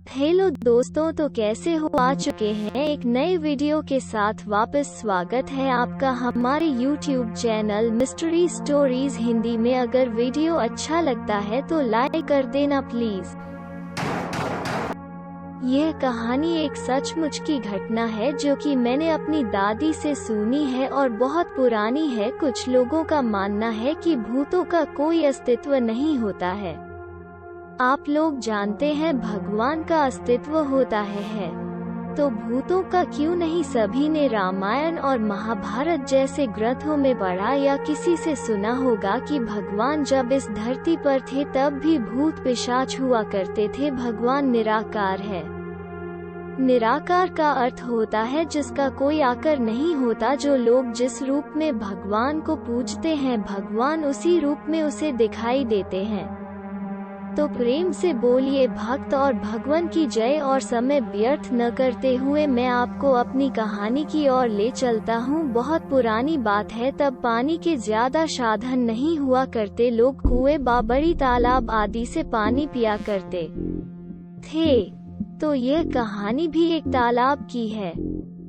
Hello दोस्तों, तो कैसे हो? आ चुके हैं एक नए वीडियो के साथ वापस। स्वागत है आपका हमारे YouTube channel mystery stories Hindi में। अगर वीडियो अच्छा लगता है तो लाइक कर देना प्लीज। यह कहानी एक सचमुच की घटना है जो कि मैंने अपनी दादी से सुनी है और बहुत पुरानी है। कुछ लोगों का मानना है कि भूतों का कोई अस्तित्व नहीं होता है। आप लोग जानते हैं भगवान का अस्तित्व होता है तो भूतों का क्यों नहीं? सभी ने रामायण और महाभारत जैसे ग्रंथों में पढ़ा या किसी से सुना होगा कि भगवान जब इस धरती पर थे तब भी भूत पिशाच हुआ करते थे। भगवान निराकार है। निराकार का अर्थ होता है जिसका कोई आकार नहीं होता। जो लोग जिस रूप में भगवान को पूजते हैं, भगवान उसी रूप में उसे दिखाई देते हैं। तो प्रेम से बोलिए भक्त और भगवान की जय। और समय व्यर्थ न करते हुए मैं आपको अपनी कहानी की ओर ले चलता हूँ। बहुत पुरानी बात है, तब पानी के ज्यादा साधन नहीं हुआ करते। लोग कुएं, बड़ी तालाब आदि से पानी पिया करते थे। तो यह कहानी भी एक तालाब की है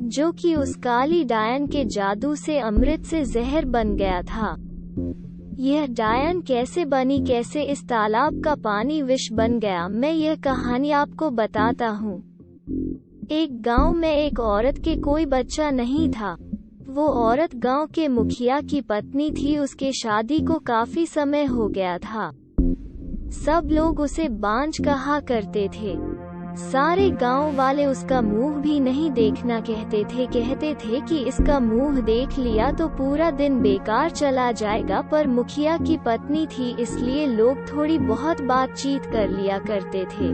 जो कि उस काली डायन के जादू से अमृत से जहर बन गया था। यह डायन कैसे बनी, कैसे इस तालाब का पानी विष बन गया, मैं यह कहानी आपको बताता हूँ। एक गांव में एक औरत के कोई बच्चा नहीं था। वो औरत गांव के मुखिया की पत्नी थी। उसके शादी को काफी समय हो गया था। सब लोग उसे बांझ कहा करते थे। सारे गांव वाले उसका मुंह भी नहीं देखना कहते थे कि इसका मुंह देख लिया तो पूरा दिन बेकार चला जाएगा। पर मुखिया की पत्नी थी इसलिए लोग थोड़ी बहुत बातचीत कर लिया करते थे।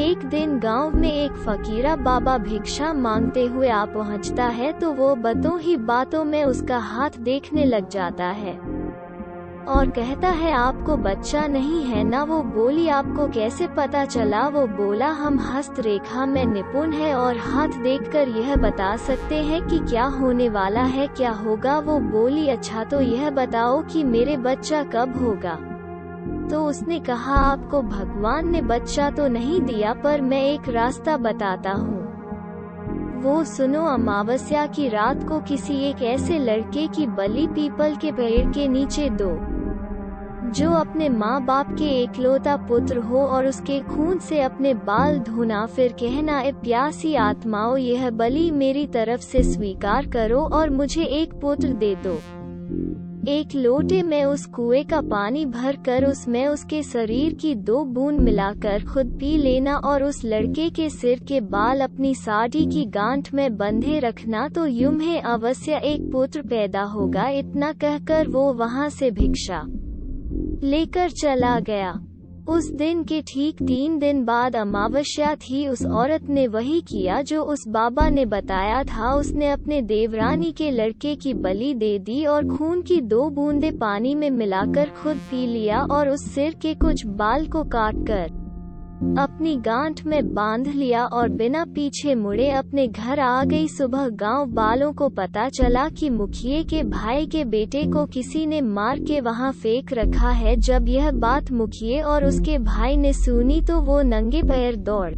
एक दिन गांव में एक फकीरा बाबा भिक्षा मांगते हुए आ पहुंचता है तो वो बातों ही बातों में उसका हाथ देखने लग जाता है और कहता है, आपको बच्चा नहीं है ना? वो बोली, आपको कैसे पता चला? वो बोला, हम हस्तरेखा में निपुण है और हाथ देखकर यह बता सकते हैं कि क्या होने वाला है, क्या होगा। वो बोली, अच्छा तो यह बताओ कि मेरे बच्चा कब होगा? तो उसने कहा, आपको भगवान ने बच्चा तो नहीं दिया पर मैं एक रास्ता बताता हूँ। वो सुनो, अमावस्या की रात को किसी एक ऐसे लड़के की बलि पीपल के पेड़ के नीचे दो जो अपने माँ बाप के एकलौता पुत्र हो और उसके खून से अपने बाल धोना। फिर कहना, ए प्यासी आत्माओं, यह बलि मेरी तरफ से स्वीकार करो और मुझे एक पुत्र दे दो। एक लोटे में उस कुएं का पानी भर कर उसमें उसके शरीर की 2 बूंद मिलाकर खुद पी लेना और उस लड़के के सिर के बाल अपनी साड़ी की गांठ में बंधे रखना तो तुम्हें अवश्य एक पुत्र पैदा होगा। इतना कहकर वो वहां से भिक्षा लेकर चला गया। उस दिन के ठीक 3 दिन बाद अमावस्या थी। उस औरत ने वही किया जो उस बाबा ने बताया था। उसने अपने देवरानी के लड़के की बलि दे दी और खून की 2 बूंदें पानी में मिलाकर खुद पी लिया और उस सिर के कुछ बाल को काटकर अपनी गांठ में बांध लिया और बिना पीछे मुड़े अपने घर आ गई। सुबह गांव वालों को पता चला कि मुखिए के भाई के बेटे को किसी ने मार के वहां फेंक रखा है। जब यह बात मुखिए और उसके भाई ने सुनी तो वो नंगे पैर दौड़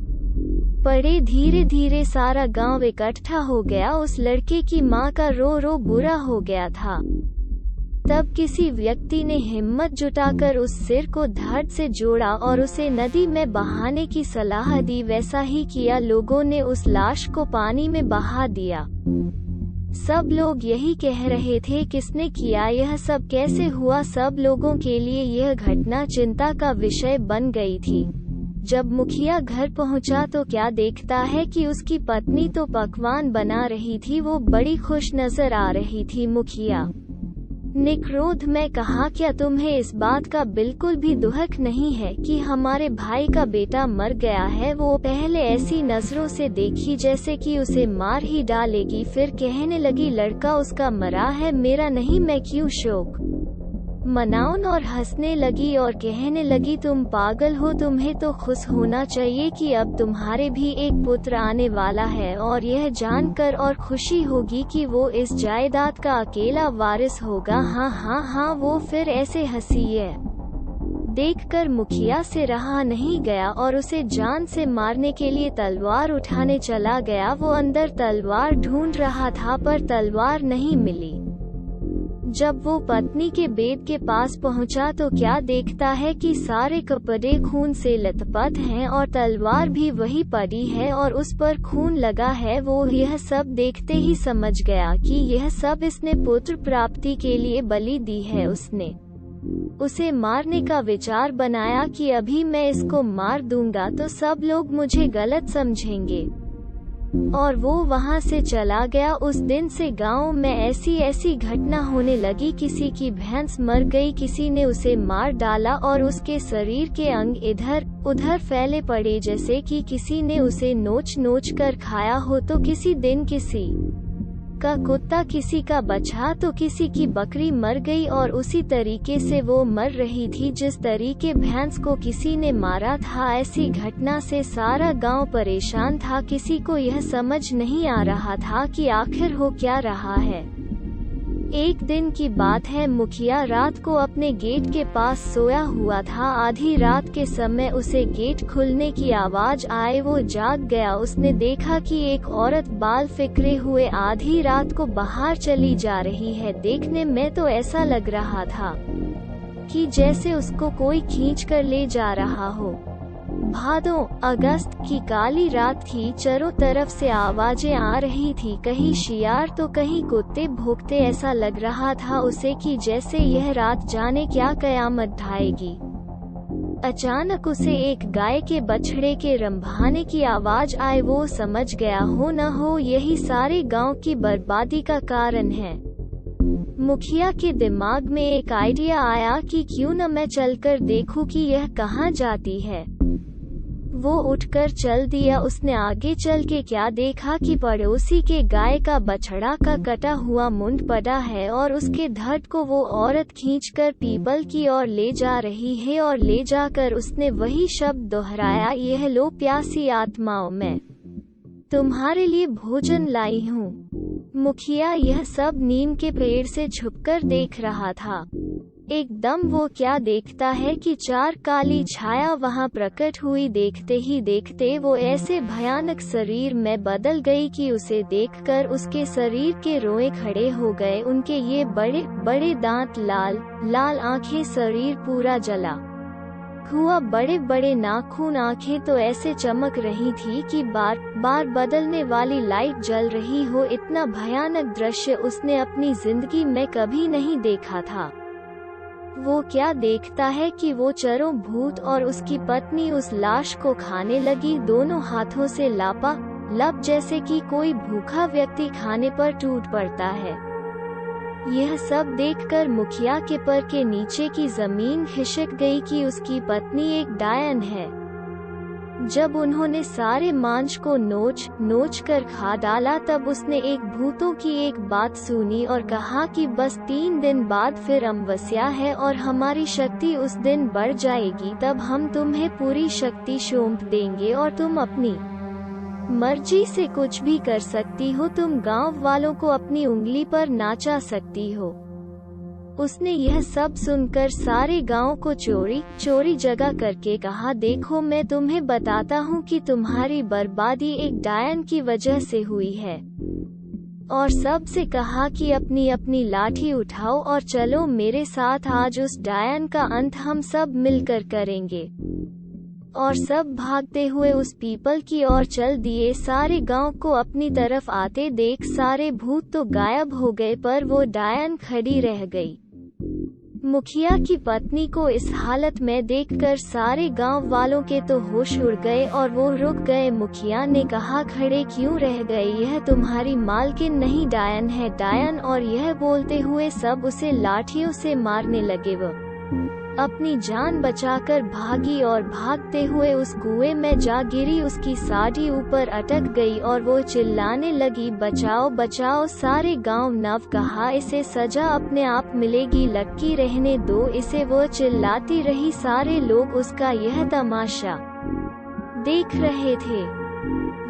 पड़े। धीरे धीरे सारा गांव इकट्ठा हो गया। उस लड़के की मां का रो रो बुरा हो गया था। तब किसी व्यक्ति ने हिम्मत जुटाकर उस सिर को धड़ से जोड़ा और उसे नदी में बहाने की सलाह दी। वैसा ही किया। लोगों ने उस लाश को पानी में बहा दिया। सब लोग यही कह रहे थे, किसने किया, यह सब कैसे हुआ? सब लोगों के लिए यह घटना चिंता का विषय बन गई थी। जब मुखिया घर पहुंचा तो क्या देखता है कि उसकी पत्नी तो पकवान बना रही थी। वो बड़ी खुश नजर आ रही थी। मुखिया ने क्रोध में कहा, क्या तुम्हें इस बात का बिल्कुल भी दुख नहीं है कि हमारे भाई का बेटा मर गया है? वो पहले ऐसी नजरों से देखी जैसे कि उसे मार ही डालेगी। फिर कहने लगी, लड़का उसका मरा है, मेरा नहीं, मैं क्यों शोक मनाऊं? और हंसने लगी और कहने लगी, तुम पागल हो, तुम्हें तो खुश होना चाहिए कि अब तुम्हारे भी एक पुत्र आने वाला है और यह जानकर और खुशी होगी कि वो इस जायदाद का अकेला वारिस होगा। हाँ हाँ हाँ। वो फिर ऐसे हंसी है देखकर मुखिया से रहा नहीं गया और उसे जान से मारने के लिए तलवार उठाने चला गया। वो अंदर तलवार ढूंढ रहा था पर तलवार नहीं मिली। जब वो पत्नी के बेड के पास पहुंचा तो क्या देखता है कि सारे कपड़े खून से लथपथ हैं और तलवार भी वही पड़ी है और उस पर खून लगा है। वो यह सब देखते ही समझ गया कि यह सब इसने पुत्र प्राप्ति के लिए बलि दी है। उसने उसे मारने का विचार बनाया कि अभी मैं इसको मार दूंगा तो सब लोग मुझे गलत समझेंगे, और वो वहां से चला गया। उस दिन से गांव में ऐसी घटना होने लगी। किसी की भैंस मर गई, किसी ने उसे मार डाला और उसके शरीर के अंग इधर उधर फैले पड़े, जैसे कि किसी ने उसे नोच नोच कर खाया हो। तो किसी दिन किसी का कुत्ता, किसी का बछड़ा, तो किसी की बकरी मर गई और उसी तरीके से वो मर रही थी जिस तरीके भैंस को किसी ने मारा था। ऐसी घटना से सारा गांव परेशान था। किसी को यह समझ नहीं आ रहा था कि आखिर हो क्या रहा है। एक दिन की बात है, मुखिया रात को अपने गेट के पास सोया हुआ था। आधी रात के समय उसे गेट खुलने की आवाज आए। वो जाग गया। उसने देखा कि एक औरत बाल फिक्रे हुए आधी रात को बाहर चली जा रही है। देखने में तो ऐसा लग रहा था कि जैसे उसको कोई खींच कर ले जा रहा हो। भादों अगस्त की काली रात थी। चारों तरफ से आवाजें आ रही थी, कहीं शियार तो कहीं कुत्ते भौंकते। ऐसा लग रहा था उसे कि जैसे यह रात जाने क्या कयामत ढाएगी। अचानक उसे एक गाय के बछड़े के रंभाने की आवाज आए। वो समझ गया, हो न हो यही सारे गांव की बर्बादी का कारण है। मुखिया के दिमाग में एक आइडिया आया कि क्यों न मैं चलकर देखूं कि यह कहाँ जाती है। वो उठकर चल दिया। उसने आगे चल के क्या देखा कि पड़ोसी के गाय का बछड़ा का कटा हुआ मुंड पड़ा है और उसके धड़ को वो औरत खींचकर पीपल की ओर ले जा रही है। और ले जाकर उसने वही शब्द दोहराया, यह लो प्यासी आत्माओं, मैं तुम्हारे लिए भोजन लाई हूँ। मुखिया यह सब नीम के पेड़ से छुपकर देख रहा था। एकदम वो क्या देखता है कि चार काली छाया वहां प्रकट हुई। देखते ही देखते वो ऐसे भयानक शरीर में बदल गई कि उसे देखकर उसके शरीर के रोए खड़े हो गए। उनके ये बड़े बड़े दांत, लाल लाल आंखें, शरीर पूरा जला हुआ, बड़े बड़े नाखून, आंखें तो ऐसे चमक रही थी कि बार बार बदलने वाली लाइट जल रही हो। इतना भयानक दृश्य उसने अपनी जिंदगी में कभी नहीं देखा था। वो क्या देखता है कि वो चारों भूत और उसकी पत्नी उस लाश को खाने लगी, दोनों हाथों से लापालब, जैसे कि कोई भूखा व्यक्ति खाने पर टूट पड़ता है। यह सब देखकर मुखिया के पैर के नीचे की जमीन खिसक गई कि उसकी पत्नी एक डायन है। जब उन्होंने सारे मांस को नोच नोच कर खा डाला तब उसने एक भूतों की एक बात सुनी और कहा कि बस 3 दिन बाद फिर अमावस्या है और हमारी शक्ति उस दिन बढ़ जाएगी। तब हम तुम्हें पूरी शक्ति सौंप देंगे और तुम अपनी मर्जी से कुछ भी कर सकती हो। तुम गांव वालों को अपनी उंगली पर नाचा सकती हो। उसने यह सब सुनकर सारे गांव को चोरी चोरी जगह करके कहा, देखो मैं तुम्हें बताता हूँ कि तुम्हारी बर्बादी एक डायन की वजह से हुई है। और सबसे कहा कि अपनी अपनी लाठी उठाओ और चलो मेरे साथ, आज उस डायन का अंत हम सब मिलकर करेंगे। और सब भागते हुए उस पीपल की ओर चल दिए। सारे गांव को अपनी तरफ आते देख सारे भूत तो गायब हो गए पर वो डायन खड़ी रह गई। मुखिया की पत्नी को इस हालत में देखकर सारे गांव वालों के तो होश उड़ गए और वो रुक गए। मुखिया ने कहा, खड़े क्यों रह गए, यह तुम्हारी मालकिन नहीं डायन है, डायन। और यह बोलते हुए सब उसे लाठियों से मारने लगे। वो अपनी जान बचाकर भागी और भागते हुए उस कुएं में जा गिरी। उसकी साड़ी ऊपर अटक गई और वो चिल्लाने लगी, बचाओ बचाओ। सारे गांव नव कहा, इसे सजा अपने आप मिलेगी, लटकी रहने दो इसे। वो चिल्लाती रही। सारे लोग उसका यह तमाशा देख रहे थे।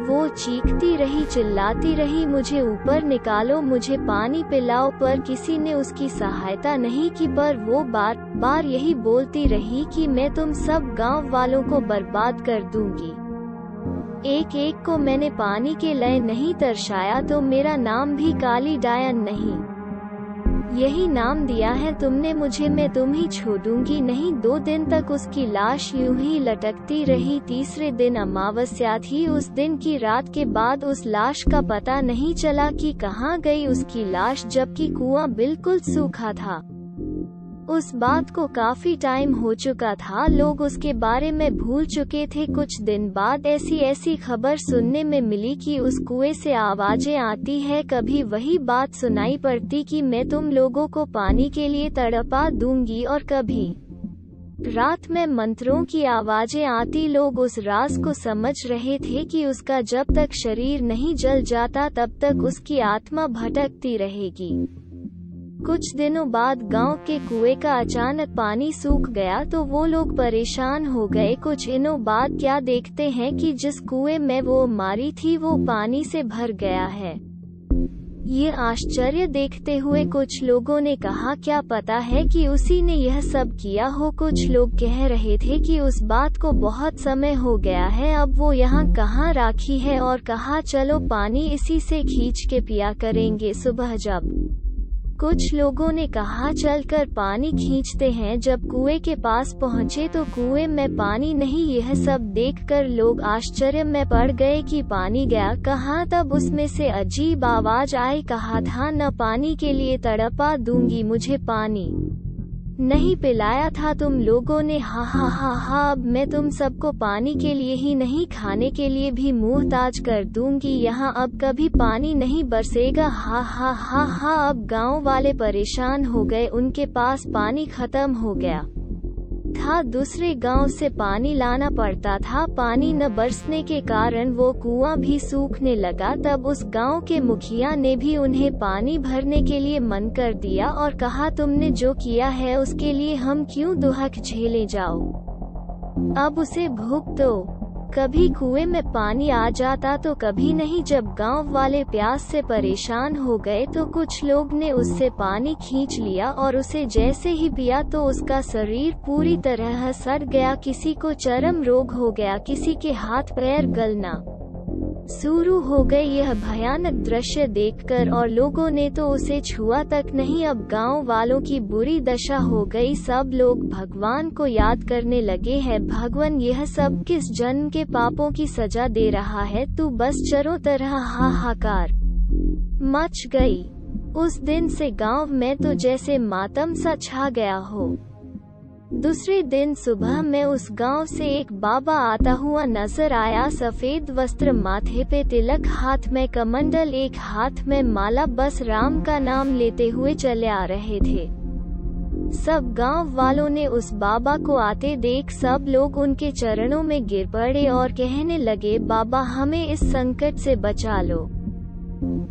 वो चीखती रही, चिल्लाती रही, मुझे ऊपर निकालो, मुझे पानी पिलाओ, पर किसी ने उसकी सहायता नहीं की। पर वो बार बार यही बोलती रही कि मैं तुम सब गांव वालों को बर्बाद कर दूंगी। एक एक को मैंने पानी के लिए नहीं तरसाया तो मेरा नाम भी काली डायन नहीं, यही नाम दिया है तुमने मुझे, मैं तुम ही छोड़ूंगी नहीं। 2 दिन तक उसकी लाश यूं ही लटकती रही। तीसरे दिन अमावस्या थी। उस दिन की रात के बाद उस लाश का पता नहीं चला कि कहाँ गई उसकी लाश, जबकि कुआं बिल्कुल सूखा था। उस बात को काफी टाइम हो चुका था, लोग उसके बारे में भूल चुके थे। कुछ दिन बाद ऐसी खबर सुनने में मिली कि उस कुएं से आवाजें आती है। कभी वही बात सुनाई पड़ती कि मैं तुम लोगों को पानी के लिए तड़पा दूंगी, और कभी रात में मंत्रों की आवाजें आती। लोग उस राज को समझ रहे थे कि उसका जब तक शरीर नहीं जल जाता तब तक उसकी आत्मा भटकती रहेगी। कुछ दिनों बाद गांव के कुएं का अचानक पानी सूख गया तो वो लोग परेशान हो गए। कुछ दिनों बाद क्या देखते हैं कि जिस कुएं में वो मारी थी वो पानी से भर गया है। ये आश्चर्य देखते हुए कुछ लोगों ने कहा, क्या पता है कि उसी ने यह सब किया हो। कुछ लोग कह रहे थे कि उस बात को बहुत समय हो गया है, अब वो यहाँ कहाँ राखी है, और कहा चलो पानी इसी से खींच के पिया करेंगे सुबह। जब कुछ लोगों ने कहा चलकर पानी खींचते हैं। जब कुएं के पास पहुंचे तो कुएं में पानी नहीं। यह सब देखकर लोग आश्चर्य में पड़ गए कि पानी गया कहाँ। तब उसमें से अजीब आवाज आई, कहा था न पानी के लिए तड़पा दूंगी, मुझे पानी नहीं पिलाया था तुम लोगों ने, हा हा हा हा, अब मैं तुम सबको पानी के लिए ही नहीं खाने के लिए भी मुहताज कर दूंगी। यहाँ अब कभी पानी नहीं बरसेगा, हा हा हा हा। अब गांव वाले परेशान हो गए, उनके पास पानी खत्म हो गया था, दूसरे गांव से पानी लाना पड़ता था। पानी न बरसने के कारण वो कुआं भी सूखने लगा। तब उस गांव के मुखिया ने भी उन्हें पानी भरने के लिए मन कर दिया और कहा तुमने जो किया है उसके लिए हम क्यों दुख झेले जाओ, अब उसे भुगतो। कभी कुएं में पानी आ जाता तो कभी नहीं। जब गांव वाले प्यास से परेशान हो गए तो कुछ लोग ने उससे पानी खींच लिया और उसे जैसे ही पिया तो उसका शरीर पूरी तरह सड़ गया। किसी को चर्म रोग हो गया, किसी के हाथ पैर गलना शुरू हो गए। यह भयानक दृश्य देखकर और लोगों ने तो उसे छुआ तक नहीं। अब गांव वालों की बुरी दशा हो गई। सब लोग भगवान को याद करने लगे हैं, भगवान यह सब किस जन्म के पापों की सजा दे रहा है। तू बस चारों तरह हाहाकार मच गई। उस दिन से गांव में तो जैसे मातम सा छा गया हो। दूसरे दिन सुबह में उस गांव से एक बाबा आता हुआ नजर आया। सफेद वस्त्र, माथे पे तिलक, हाथ में कमंडल, एक हाथ में माला, बस राम का नाम लेते हुए चले आ रहे थे। सब गांव वालों ने उस बाबा को आते देख सब लोग उनके चरणों में गिर पड़े और कहने लगे, बाबा हमें इस संकट से बचा लो।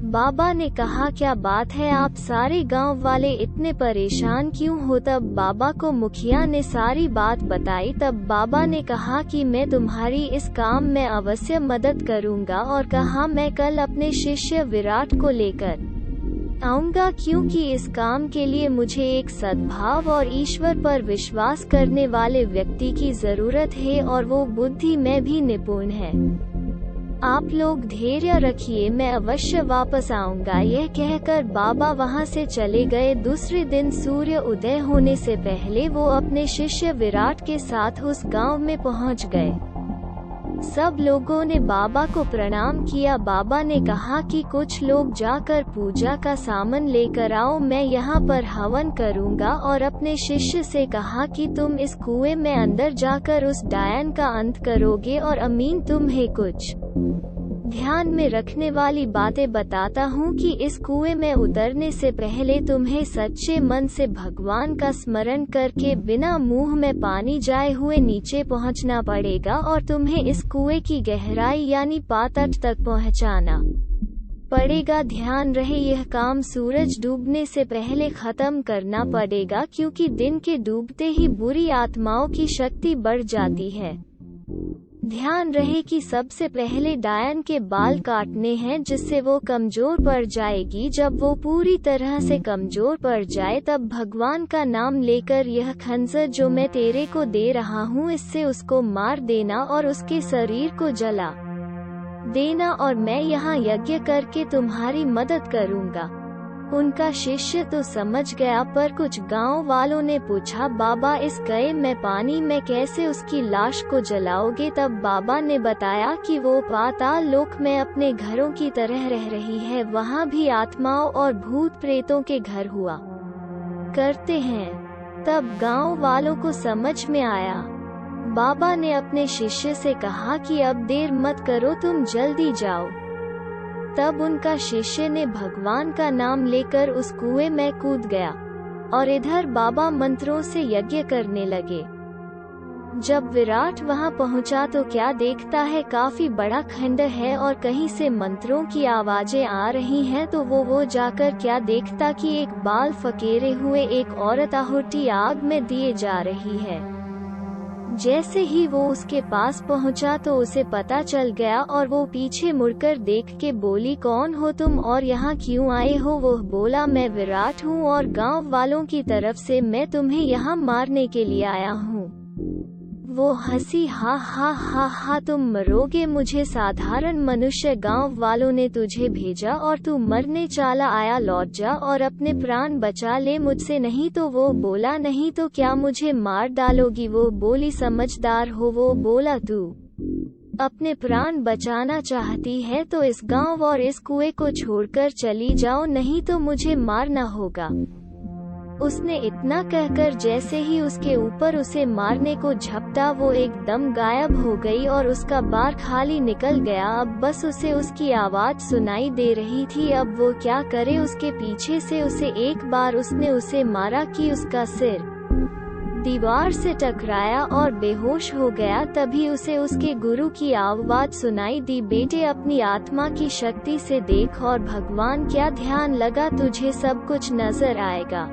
बाबा ने कहा, क्या बात है, आप सारे गांव वाले इतने परेशान क्यों हो। तब बाबा को मुखिया ने सारी बात बताई। तब बाबा ने कहा कि मैं तुम्हारी इस काम में अवश्य मदद करूंगा, और कहा मैं कल अपने शिष्य विराट को लेकर आऊंगा, क्योंकि इस काम के लिए मुझे एक सद्भाव और ईश्वर पर विश्वास करने वाले व्यक्ति की जरूरत है, और वो बुद्धि में भी निपुण है। आप लोग धैर्य रखिए, मैं अवश्य वापस आऊंगा। यह कहकर बाबा वहां से चले गए। दूसरे दिन सूर्य उदय होने से पहले वो अपने शिष्य विराट के साथ उस गांव में पहुंच गए। सब लोगों ने बाबा को प्रणाम किया। बाबा ने कहा कि कुछ लोग जाकर पूजा का सामान लेकर आओ, मैं यहाँ पर हवन करूँगा। और अपने शिष्य से कहा कि तुम इस कुएं में अंदर जाकर उस डायन का अंत करोगे। और अमीन, तुम्हें कुछ ध्यान में रखने वाली बातें बताता हूँ कि इस कुएं में उतरने से पहले तुम्हें सच्चे मन से भगवान का स्मरण करके बिना मुंह में पानी जाए हुए नीचे पहुँचना पड़ेगा, और तुम्हें इस कुएं की गहराई यानी पातट तक पहुँचाना पड़ेगा। ध्यान रहे, यह काम सूरज डूबने से पहले खत्म करना पड़ेगा, क्योंकि दिन के डूबते ही बुरी आत्माओं की शक्ति बढ़ जाती है। ध्यान रहे कि सबसे पहले डायन के बाल काटने हैं, जिससे वो कमजोर पड़ जाएगी। जब वो पूरी तरह से कमजोर पड़ जाए तब भगवान का नाम लेकर यह खंजर जो मैं तेरे को दे रहा हूँ, इससे उसको मार देना और उसके शरीर को जला देना, और मैं यहाँ यज्ञ करके तुम्हारी मदद करूँगा। उनका शिष्य तो समझ गया, पर कुछ गांव वालों ने पूछा, बाबा इस गए में पानी में कैसे उसकी लाश को जलाओगे? तब बाबा ने बताया कि वो पाताल लोक में अपने घरों की तरह रह रही है, वहाँ भी आत्माओं और भूत प्रेतों के घर हुआ करते हैं। तब गांव वालों को समझ में आया। बाबा ने अपने शिष्य से कहा कि अब देर मत करो, तुम जल्दी जाओ। तब उनका शिष्य ने भगवान का नाम लेकर उस कुएं में कूद गया, और इधर बाबा मंत्रों से यज्ञ करने लगे। जब विराट वहां पहुंचा तो क्या देखता है, काफी बड़ा खंड है और कहीं से मंत्रों की आवाजें आ रही हैं। तो वो जाकर क्या देखता कि एक बाल फकेरे हुए एक औरत आहुति आग में दिए जा रही है। जैसे ही वो उसके पास पहुंचा तो उसे पता चल गया, और वो पीछे मुड़कर देख के बोली, कौन हो तुम और यहाँ क्यों आए हो? वो बोला, मैं विराट हूँ और गांव वालों की तरफ से मैं तुम्हें यहाँ मारने के लिए आया हूँ। वो हंसी, हा हा हा हा, तुम मरोगे, मुझे साधारण मनुष्य गांव वालों ने तुझे भेजा और तू मरने चाला आया, लौट जा और अपने प्राण बचा ले मुझसे। नहीं तो वो बोला, नहीं तो क्या मुझे मार डालोगी? वो बोली, समझदार हो। वो बोला, तू अपने प्राण बचाना चाहती है तो इस गांव और इस कुएं को छोड़कर चली जाओ, नहीं तो मुझे मारना होगा। उसने इतना कहकर जैसे ही उसके ऊपर उसे मारने को झपटा, वो एकदम गायब हो गई और उसका बार खाली निकल गया। अब बस उसे उसकी आवाज सुनाई दे रही थी। अब वो क्या करे? उसके पीछे से उसे एक बार उसने उसे मारा कि उसका सिर दीवार से टकराया और बेहोश हो गया। तभी उसे उसके गुरु की आवाज सुनाई दी, बेटे अपनी आत्मा की शक्ति से देख और भगवान क्या ध्यान लगा, तुझे सब कुछ नजर आएगा।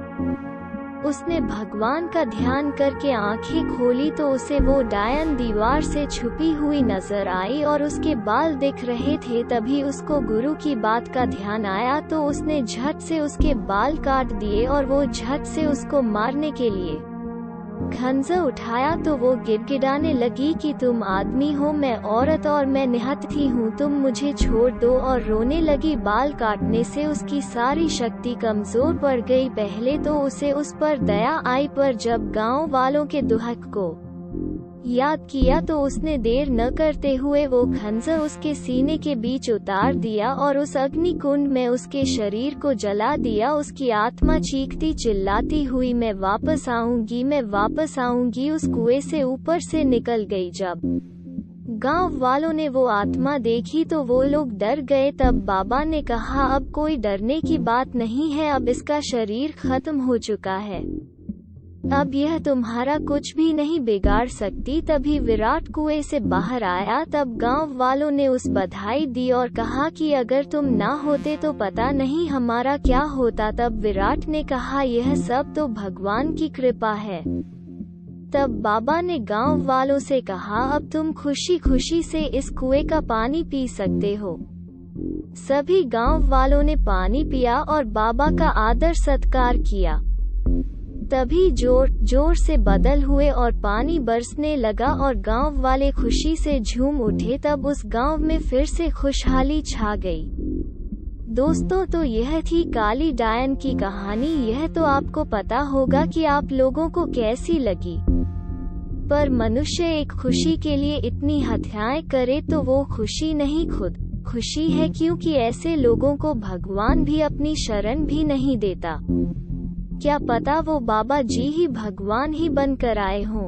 उसने भगवान का ध्यान करके आंखें खोली तो उसे वो डायन दीवार से छुपी हुई नजर आई और उसके बाल दिख रहे थे। तभी उसको गुरु की बात का ध्यान आया तो उसने झट से उसके बाल काट दिए और वो झट से उसको मारने के लिए खंजर उठाया। तो वो गिड़गिड़ाने लगी कि तुम आदमी हो, मैं औरत और मैं निहत्थी हूँ, तुम मुझे छोड़ दो, और रोने लगी। बाल काटने से उसकी सारी शक्ति कमजोर पड़ गई। पहले तो उसे उस पर दया आई, पर जब गांव वालों के दुहक को याद किया तो उसने देर न करते हुए वो खंजर उसके सीने के बीच उतार दिया और उस अग्नि कुंड में उसके शरीर को जला दिया। उसकी आत्मा चीखती चिल्लाती हुई, मैं वापस आऊंगी, मैं वापस आऊंगी, उस कुएं से ऊपर से निकल गई। जब गांव वालों ने वो आत्मा देखी तो वो लोग डर गए। तब बाबा ने कहा, अब कोई डरने की बात नहीं है, अब इसका शरीर खत्म हो चुका है, अब यह तुम्हारा कुछ भी नहीं बिगाड़ सकती। तभी विराट कुएं से बाहर आया। तब गांव वालों ने उस बधाई दी और कहा कि अगर तुम ना होते तो पता नहीं हमारा क्या होता। तब विराट ने कहा, यह सब तो भगवान की कृपा है। तब बाबा ने गांव वालों से कहा, अब तुम खुशी खुशी से इस कुएं का पानी पी सकते हो। सभी गांव वालों ने पानी पिया और बाबा का आदर सत्कार किया। तभी जोर जोर से बादल हुए और पानी बरसने लगा और गांव वाले खुशी से झूम उठे। तब उस गांव में फिर से खुशहाली छा गई। दोस्तों, तो यह थी काली डायन की कहानी। यह तो आपको पता होगा कि आप लोगों को कैसी लगी, पर मनुष्य एक खुशी के लिए इतनी हत्याएं करे तो वो खुशी नहीं, खुद खुशी है, क्योंकि ऐसे लोगों को भगवान भी अपनी शरण भी नहीं देता। क्या पता वो बाबा जी ही भगवान ही बनकर आए हों।